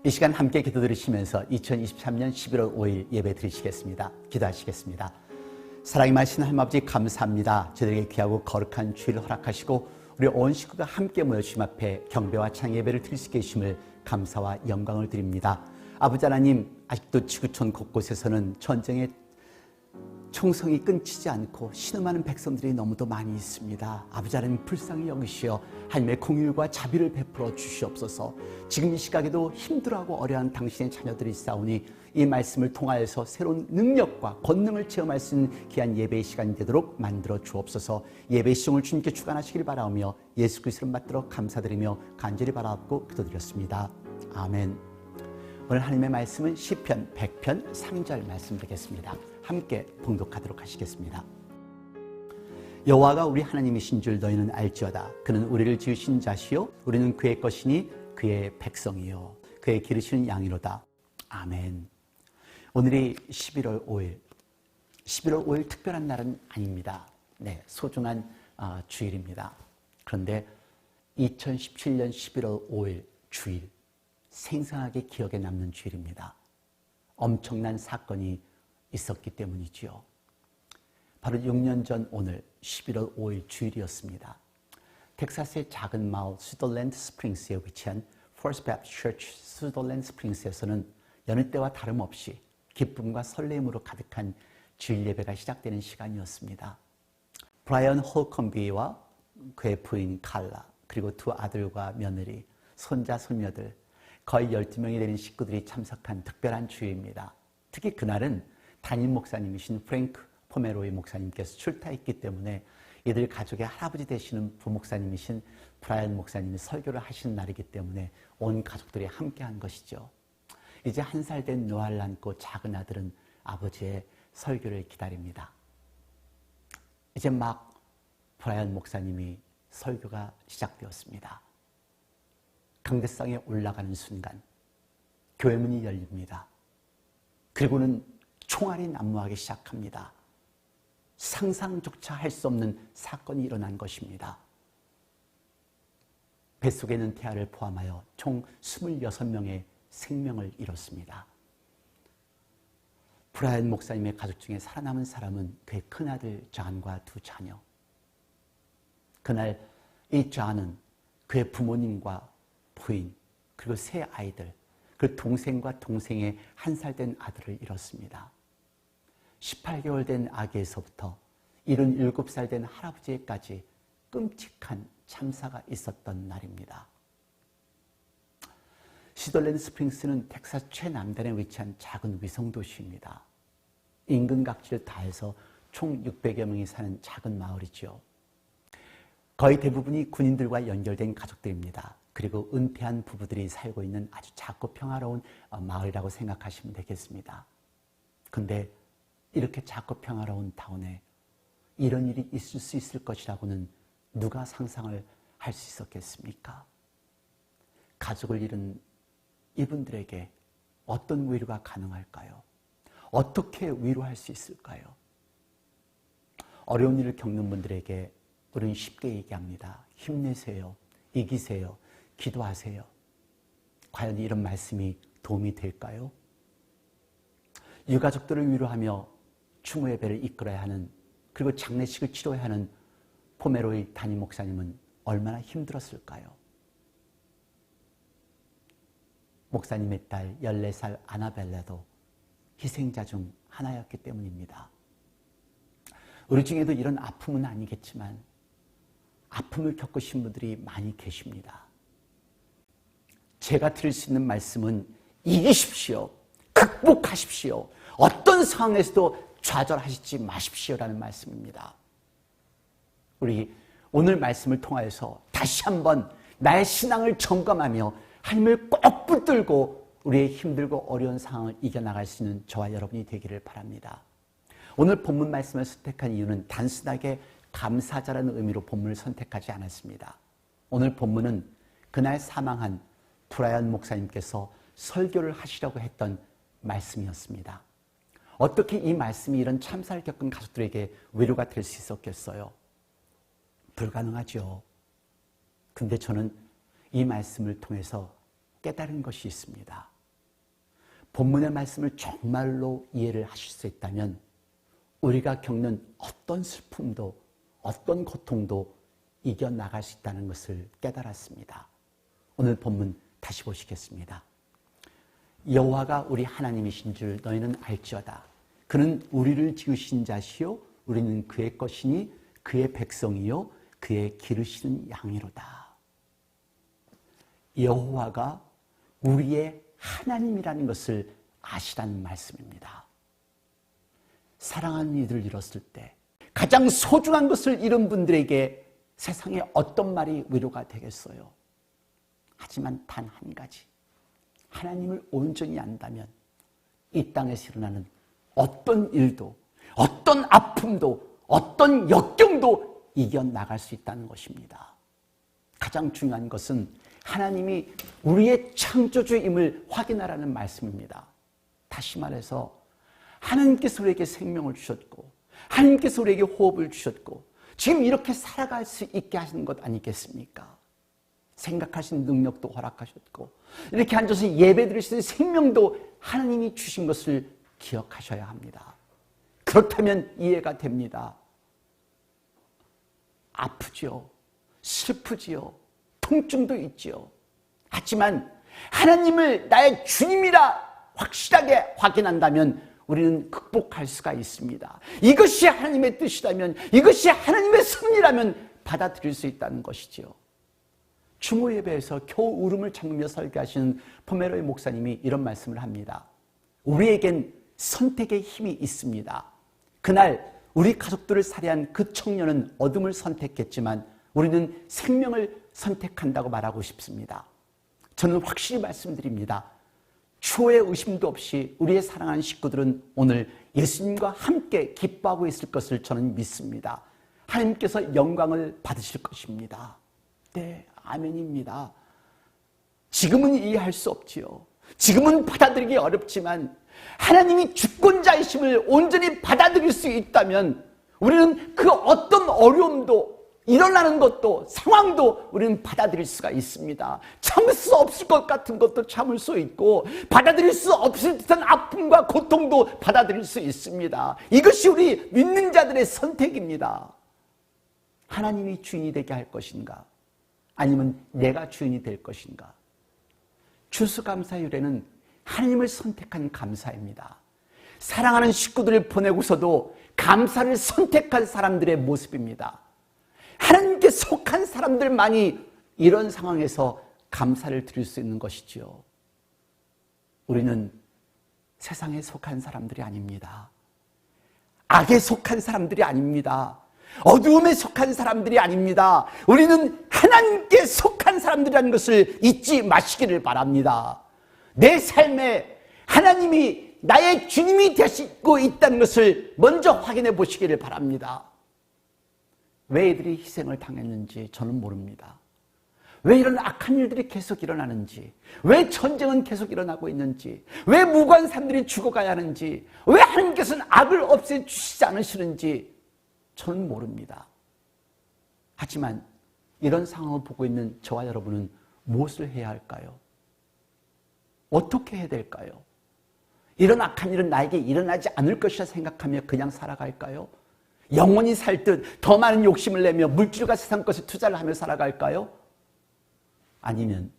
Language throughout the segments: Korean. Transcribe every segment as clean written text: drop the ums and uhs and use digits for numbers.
이 시간 함께 기도 드리시면서 2023년 11월 5일 예배 드리시겠습니다. 기도하시겠습니다. 사랑이 많으신 하나님 아버지 감사합니다. 저희에게 귀하고 거룩한 주일을 허락하시고 우리 온 식구가 함께 모여 주님 앞에 경배와 찬양 예배를 드릴 수 있게 해주심을 감사와 영광을 드립니다. 아버지 하나님, 아직도 지구촌 곳곳에서는 전쟁의 총성이 끊기지 않고 신음하는 백성들이 너무도 많이 있습니다. 아버지 하나님 불쌍히 여기시어 하나님의 공의와 자비를 베풀어 주시옵소서. 지금 이 시각에도 힘들어하고 어려운 당신의 자녀들이 있사오니 이 말씀을 통하여서 새로운 능력과 권능을 체험할 수 있는 귀한 예배의 시간이 되도록 만들어 주옵소서. 예배의 시종을 주님께 주관하시길 바라오며 예수 그리스도를 받들어 감사드리며 간절히 바라옵고 기도드렸습니다. 아멘. 오늘 하나님의 말씀은 시편 100편 3절 말씀 드리겠습니다. 함께 봉독하도록 하시겠습니다. 여호와가 우리 하나님이신 줄 너희는 알지어다. 그는 우리를 지으신 자시요 우리는 그의 것이니 그의 백성이요 그의 기르시는 양이로다. 아멘. 오늘이 11월 5일 11월 5일 특별한 날은 아닙니다. 네, 소중한 주일입니다. 그런데 2017년 11월 5일 주일, 생생하게 기억에 남는 주일입니다. 엄청난 사건이 있었기 때문이지요. 바로 6년 전 오늘 11월 5일 주일이었습니다. 텍사스의 작은 마을 수더랜드 스프링스에 위치한 First Baptist Church 수더랜드 스프링스에서는 여느 때와 다름없이 기쁨과 설렘으로 가득한 주일 예배가 시작되는 시간이었습니다. 브라이언 홀컴비와 그의 부인 칼라, 그리고 두 아들과 며느리, 손자, 손녀들 거의 12명이 되는 식구들이 참석한 특별한 주일입니다. 특히 그날은 담임 목사님이신 프랭크 포메로이 목사님께서 출타했기 때문에 이들 가족의 할아버지 되시는 부목사님이신 브라이언 목사님이 설교를 하시는 날이기 때문에 온 가족들이 함께한 것이죠. 이제 1살 된 노아를 안고 작은 아들은 아버지의 설교를 기다립니다. 이제 막 브라이언 목사님이 설교가 시작되었습니다. 강대상에 올라가는 순간 교회 문이 열립니다. 그리고는 총알이 난무하기 시작합니다. 상상조차 할 수 없는 사건이 일어난 것입니다. 뱃속에 있는 태아를 포함하여 총 26명의 생명을 잃었습니다. 브라이언 목사님의 가족 중에 살아남은 사람은 그의 큰아들 존과 두 자녀. 그날 이 존은 그의 부모님과 부인, 그리고 세 아이들, 그 동생과 동생의 1살 된 아들을 잃었습니다. 18개월 된 아기에서부터 77살 된 할아버지에까지 끔찍한 참사가 있었던 날입니다. 시더랜드 스프링스는 텍사스 최남단에 위치한 작은 위성도시입니다. 인근 각지를 다해서 총 600여 명이 사는 작은 마을이죠. 거의 대부분이 군인들과 연결된 가족들입니다. 그리고 은퇴한 부부들이 살고 있는 아주 작고 평화로운 마을이라고 생각하시면 되겠습니다. 그런데 이렇게 작고 평화로운 타운에 이런 일이 있을 수 있을 것이라고는 누가 상상을 할 수 있었겠습니까? 가족을 잃은 이분들에게 어떤 위로가 가능할까요? 어떻게 위로할 수 있을까요? 어려운 일을 겪는 분들에게 우리는 쉽게 얘기합니다. 힘내세요. 이기세요. 기도하세요. 과연 이런 말씀이 도움이 될까요? 유가족들을 위로하며 추모 예배를 이끌어야 하는, 그리고 장례식을 치러야 하는 포메로이 담임 목사님은 얼마나 힘들었을까요? 목사님의 딸 14살 아나벨라도 희생자 중 하나였기 때문입니다. 우리 중에도 이런 아픔은 아니겠지만 아픔을 겪으신 분들이 많이 계십니다. 제가 드릴 수 있는 말씀은 이기십시오. 극복하십시오. 어떤 상황에서도 좌절하시지 마십시오라는 말씀입니다. 우리 오늘 말씀을 통하여서 다시 한번 나의 신앙을 점검하며 하나님을 꼭 붙들고 우리의 힘들고 어려운 상황을 이겨나갈 수 있는 저와 여러분이 되기를 바랍니다. 오늘 본문 말씀을 선택한 이유는 단순하게 감사자라는 의미로 본문을 선택하지 않았습니다. 오늘 본문은 그날 사망한 브라이언 목사님께서 설교를 하시려고 했던 말씀이었습니다. 어떻게 이 말씀이 이런 참사를 겪은 가족들에게 위로가 될 수 있었겠어요? 불가능하죠. 근데 저는 이 말씀을 통해서 깨달은 것이 있습니다. 본문의 말씀을 정말로 이해를 하실 수 있다면 우리가 겪는 어떤 슬픔도 어떤 고통도 이겨나갈 수 있다는 것을 깨달았습니다. 오늘 본문 다시 보시겠습니다. 여호와가 우리 하나님이신 줄 너희는 알지어다. 그는 우리를 지으신 자시요 우리는 그의 것이니 그의 백성이요 그의 기르시는 양이로다. 여호와가 우리의 하나님이라는 것을 아시라는 말씀입니다. 사랑하는 이들을 잃었을 때 가장 소중한 것을 잃은 분들에게 세상에 어떤 말이 위로가 되겠어요? 하지만 단 한 가지, 하나님을 온전히 안다면 이 땅에서 일어나는 어떤 일도, 어떤 아픔도, 어떤 역경도 이겨나갈 수 있다는 것입니다. 가장 중요한 것은 하나님이 우리의 창조주임을 확인하라는 말씀입니다. 다시 말해서 하나님께서 우리에게 생명을 주셨고 하나님께서 우리에게 호흡을 주셨고 지금 이렇게 살아갈 수 있게 하시는 것 아니겠습니까? 생각하신 능력도 허락하셨고 이렇게 앉아서 예배 드릴 수 있는 생명도 하나님이 주신 것을 기억하셔야 합니다. 그렇다면 이해가 됩니다. 아프지요. 슬프지요. 통증도 있지요. 하지만 하나님을 나의 주님이라 확실하게 확인한다면 우리는 극복할 수가 있습니다. 이것이 하나님의 뜻이라면, 이것이 하나님의 섭리라면 받아들일 수 있다는 것이지요. 추모 예배에서 겨우 울음을 참으며 설교하시는 포메로의 목사님이 이런 말씀을 합니다. 우리에겐 선택의 힘이 있습니다. 그날 우리 가족들을 살해한 그 청년은 어둠을 선택했지만 우리는 생명을 선택한다고 말하고 싶습니다. 저는 확실히 말씀드립니다. 추호의 의심도 없이 우리의 사랑하는 식구들은 오늘 예수님과 함께 기뻐하고 있을 것을 저는 믿습니다. 하나님께서 영광을 받으실 것입니다. 네, 아멘입니다. 지금은 이해할 수 없지요. 지금은 받아들이기 어렵지만 하나님이 주권자이심을 온전히 받아들일 수 있다면 우리는 그 어떤 어려움도 일어나는 것도 상황도 우리는 받아들일 수가 있습니다. 참을 수 없을 것 같은 것도 참을 수 있고 받아들일 수 없을 듯한 아픔과 고통도 받아들일 수 있습니다. 이것이 우리 믿는 자들의 선택입니다. 하나님이 주인이 되게 할 것인가? 아니면 내가 주인이 될 것인가? 추수감사의 유래는 하나님을 선택한 감사입니다. 사랑하는 식구들을 보내고서도 감사를 선택한 사람들의 모습입니다. 하나님께 속한 사람들만이 이런 상황에서 감사를 드릴 수 있는 것이지요. 우리는 세상에 속한 사람들이 아닙니다. 악에 속한 사람들이 아닙니다. 어두움에 속한 사람들이 아닙니다. 우리는 하나님께 속한 사람들이라는 것을 잊지 마시기를 바랍니다. 내 삶에 하나님이 나의 주님이 되시고 있다는 것을 먼저 확인해 보시기를 바랍니다. 왜 이들이 희생을 당했는지 저는 모릅니다. 왜 이런 악한 일들이 계속 일어나는지, 왜 전쟁은 계속 일어나고 있는지, 왜 무고한 사람들이 죽어가야 하는지, 왜 하나님께서는 악을 없애주시지 않으시는지 저는 모릅니다. 하지만 이런 상황을 보고 있는 저와 여러분은 무엇을 해야 할까요? 어떻게 해야 될까요? 이런 악한 일은 나에게 일어나지 않을 것이라 생각하며 그냥 살아갈까요? 영원히 살 듯 더 많은 욕심을 내며 물질과 세상 것에 투자를 하며 살아갈까요? 아니면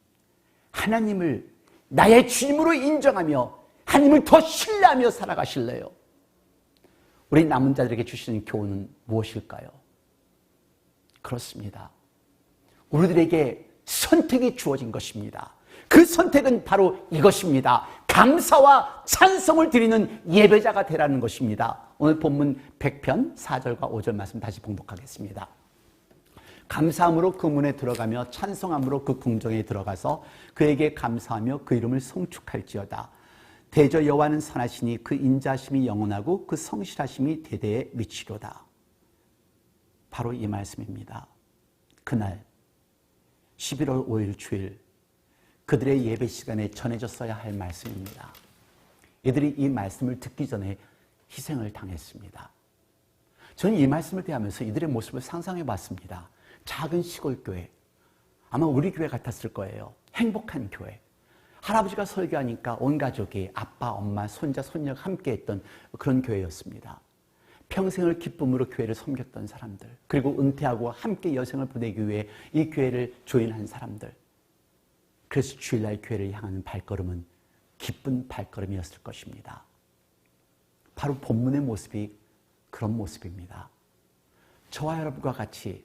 하나님을 나의 주님으로 인정하며 하나님을 더 신뢰하며 살아가실래요? 우리 남은 자들에게 주시는 교훈은 무엇일까요? 그렇습니다. 우리들에게 선택이 주어진 것입니다. 그 선택은 바로 이것입니다. 감사와 찬송을 드리는 예배자가 되라는 것입니다. 오늘 본문 100편 4절과 5절 말씀 다시 봉독하겠습니다. 감사함으로 그 문에 들어가며 찬송함으로 그 궁정에 들어가서 그에게 감사하며 그 이름을 송축할지어다. 대저 여호와는 선하시니 그 인자심이 영원하고 그 성실하심이 대대에 미치로다. 바로 이 말씀입니다. 그날 11월 5일 주일 그들의 예배 시간에 전해졌어야 할 말씀입니다. 이들이 이 말씀을 듣기 전에 희생을 당했습니다. 저는 이 말씀을 대하면서 이들의 모습을 상상해 봤습니다. 작은 시골 교회, 아마 우리 교회 같았을 거예요. 행복한 교회. 할아버지가 설교하니까 온 가족이 아빠, 엄마, 손자, 손녀가 함께 했던 그런 교회였습니다. 평생을 기쁨으로 교회를 섬겼던 사람들, 그리고 은퇴하고 함께 여생을 보내기 위해 이 교회를 조인한 사람들. 그래서 주일날 교회를 향하는 발걸음은 기쁜 발걸음이었을 것입니다. 바로 본문의 모습이 그런 모습입니다. 저와 여러분과 같이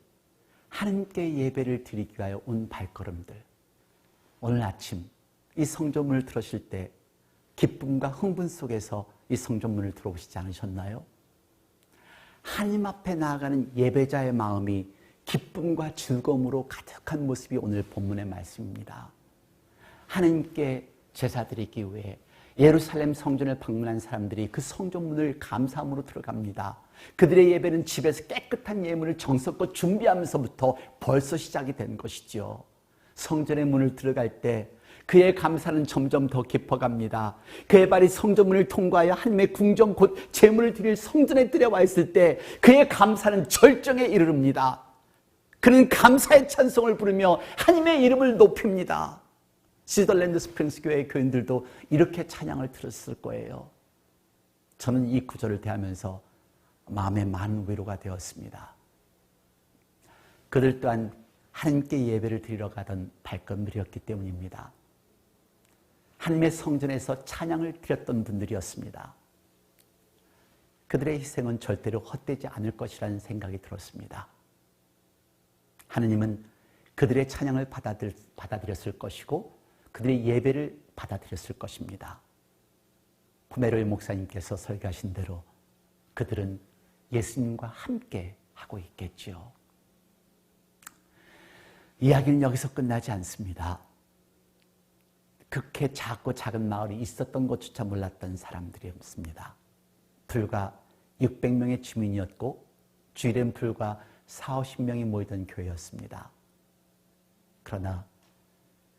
하나님께 예배를 드리기 위하여 온 발걸음들, 오늘 아침 이 성전문을 들으실 때 기쁨과 흥분 속에서 이 성전문을 들어오시지 않으셨나요? 하나님 앞에 나아가는 예배자의 마음이 기쁨과 즐거움으로 가득한 모습이 오늘 본문의 말씀입니다. 하나님께 제사 드리기 위해 예루살렘 성전을 방문한 사람들이 그 성전문을 감사함으로 들어갑니다. 그들의 예배는 집에서 깨끗한 예물을 정성껏 준비하면서부터 벌써 시작이 된 것이죠. 성전의 문을 들어갈 때 그의 감사는 점점 더 깊어갑니다. 그의 발이 성전문을 통과하여 하나님의 궁전 곧 제물을 드릴 성전에 들여와 있을 때 그의 감사는 절정에 이르릅니다. 그는 감사의 찬송을 부르며 하나님의 이름을 높입니다. 시더랜드 스프링스 교회의 교인들도 이렇게 찬양을 들었을 거예요. 저는 이 구절을 대하면서 마음에 많은 위로가 되었습니다. 그들 또한 하나님께 예배를 드리러 가던 발걸음들이었기 때문입니다. 하나님의 성전에서 찬양을 드렸던 분들이었습니다. 그들의 희생은 절대로 헛되지 않을 것이라는 생각이 들었습니다. 하나님은 그들의 찬양을 받아들였을 것이고 그들의 예배를 받아들였을 것입니다. 포메로이 목사님께서 설교하신 대로 그들은 예수님과 함께 하고 있겠지요. 이야기는 여기서 끝나지 않습니다. 그렇게 작고 작은 마을이 있었던 것조차 몰랐던 사람들이었습니다. 불과 600명의 주민이었고 주일엔 불과 40-50명이 모이던 교회였습니다. 그러나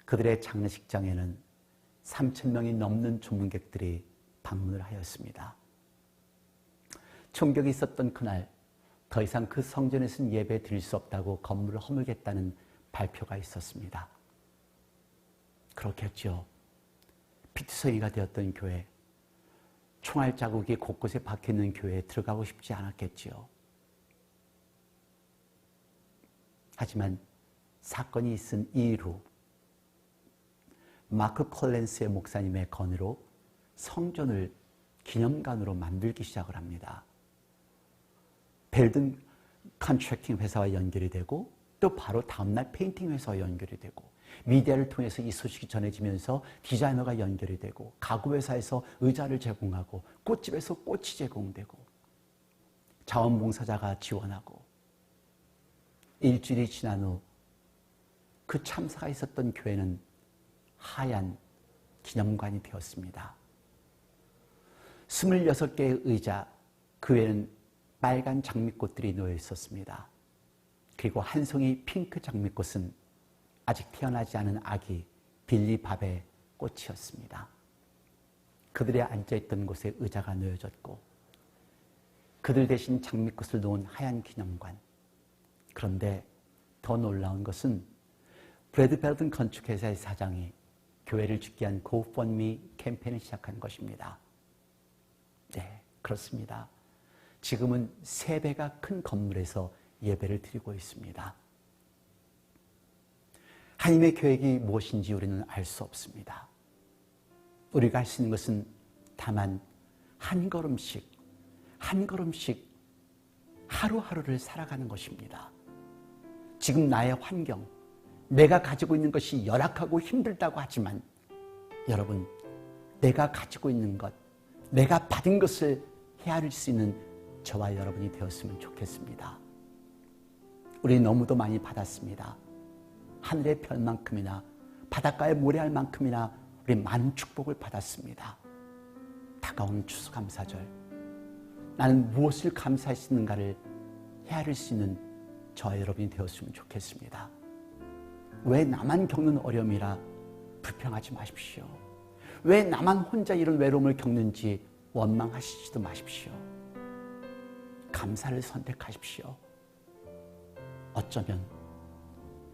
그들의 장례식장에는 3,000명이 넘는 조문객들이 방문을 하였습니다. 총격이 있었던 그날 더 이상 그 성전에서는 예배 드릴 수 없다고 건물을 허물겠다는 발표가 있었습니다. 그렇겠죠. 피투성이가 되었던 교회, 총알 자국이 곳곳에 박혀있는 교회에 들어가고 싶지 않았겠지요. 하지만 사건이 있은 이후 마크 콜렌스의 목사님의 건의로 성전을 기념관으로 만들기 시작을 합니다. 벨든 컨트랙팅 회사와 연결이 되고 또 바로 다음날 페인팅 회사와 연결이 되고 미디어를 통해서 이 소식이 전해지면서 디자이너가 연결이 되고 가구 회사에서 의자를 제공하고 꽃집에서 꽃이 제공되고 자원봉사자가 지원하고 일주일이 지난 후 그 참사가 있었던 교회는 하얀 기념관이 되었습니다. 26개의 의자, 그 외에는 빨간 장미꽃들이 놓여 있었습니다. 그리고 한 송이 핑크 장미꽃은 아직 태어나지 않은 아기 빌리 밥의 꽃이었습니다. 그들이 앉아있던 곳에 의자가 놓여졌고 그들 대신 장미꽃을 놓은 하얀 기념관. 그런데 더 놀라운 것은 브래드 벨든 건축회사의 사장이 교회를 짓기 위한 고펀미 캠페인을 시작한 것입니다. 네, 그렇습니다. 지금은 3배가 큰 건물에서 예배를 드리고 있습니다. 하나님의 계획이 무엇인지 우리는 알 수 없습니다. 우리가 할 수 있는 것은 다만 한 걸음씩 한 걸음씩 하루하루를 살아가는 것입니다. 지금 나의 환경, 내가 가지고 있는 것이 열악하고 힘들다고 하지만 여러분, 내가 가지고 있는 것, 내가 받은 것을 헤아릴 수 있는 저와 여러분이 되었으면 좋겠습니다. 우리 너무도 많이 받았습니다. 하늘의 별만큼이나 바닷가의 모래알만큼이나 우리 많은 축복을 받았습니다. 다가오는 추수감사절, 나는 무엇을 감사할 수 있는가를 헤아릴 수 있는 저와 여러분이 되었으면 좋겠습니다. 왜 나만 겪는 어려움이라 불평하지 마십시오. 왜 나만 혼자 이런 외로움을 겪는지 원망하시지도 마십시오. 감사를 선택하십시오. 어쩌면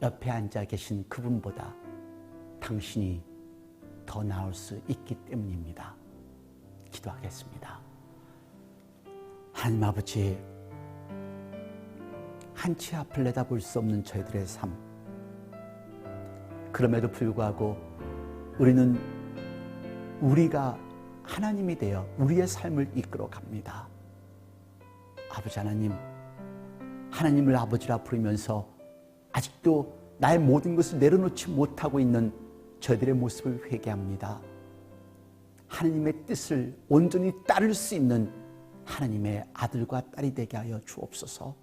옆에 앉아 계신 그분보다 당신이 더 나을 수 있기 때문입니다. 기도하겠습니다. 하나님 아버지, 한치 앞을 내다볼 수 없는 저희들의 삶, 그럼에도 불구하고 우리는 우리가 하나님이 되어 우리의 삶을 이끌어 갑니다. 아버지 하나님, 하나님을 아버지라 부르면서 아직도 나의 모든 것을 내려놓지 못하고 있는 저희들의 모습을 회개합니다. 하나님의 뜻을 온전히 따를 수 있는 하나님의 아들과 딸이 되게 하여 주옵소서.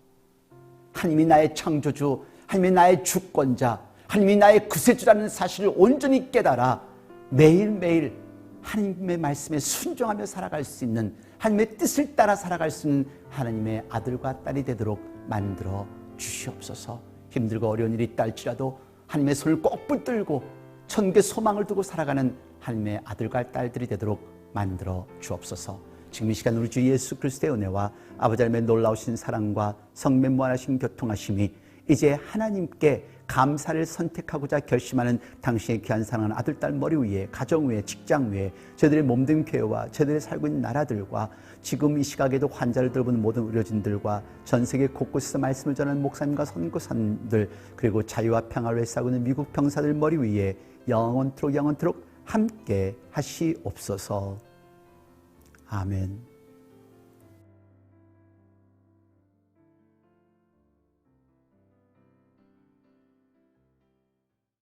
하나님이 나의 창조주, 하나님이 나의 주권자, 하나님이 나의 구세주라는 사실을 온전히 깨달아 매일매일 하나님의 말씀에 순종하며 살아갈 수 있는, 하나님의 뜻을 따라 살아갈 수 있는 하나님의 아들과 딸이 되도록 만들어 주시옵소서. 힘들고 어려운 일이 있다 할지라도 하나님의 손을 꼭 붙들고 천국의 소망을 두고 살아가는 하나님의 아들과 딸들이 되도록 만들어 주옵소서. 지금 이 시간 우리 주 예수 그리스도의 은혜와 아버지 하나님의 놀라우신 사랑과 성령 무한하신 교통하심이 이제 하나님께 감사를 선택하고자 결심하는 당신의 귀한 사랑하는 아들, 딸 머리 위에, 가정 위에, 직장 위에, 저희들의 몸된 교회와 저희들이 살고 있는 나라들과 지금 이 시각에도 환자를 돌보는 모든 의료진들과 전 세계 곳곳에서 말씀을 전하는 목사님과 선교사님들, 그리고 자유와 평화를 외치고 있는 미국 병사들 머리 위에 영원토록 함께 하시옵소서. 아멘.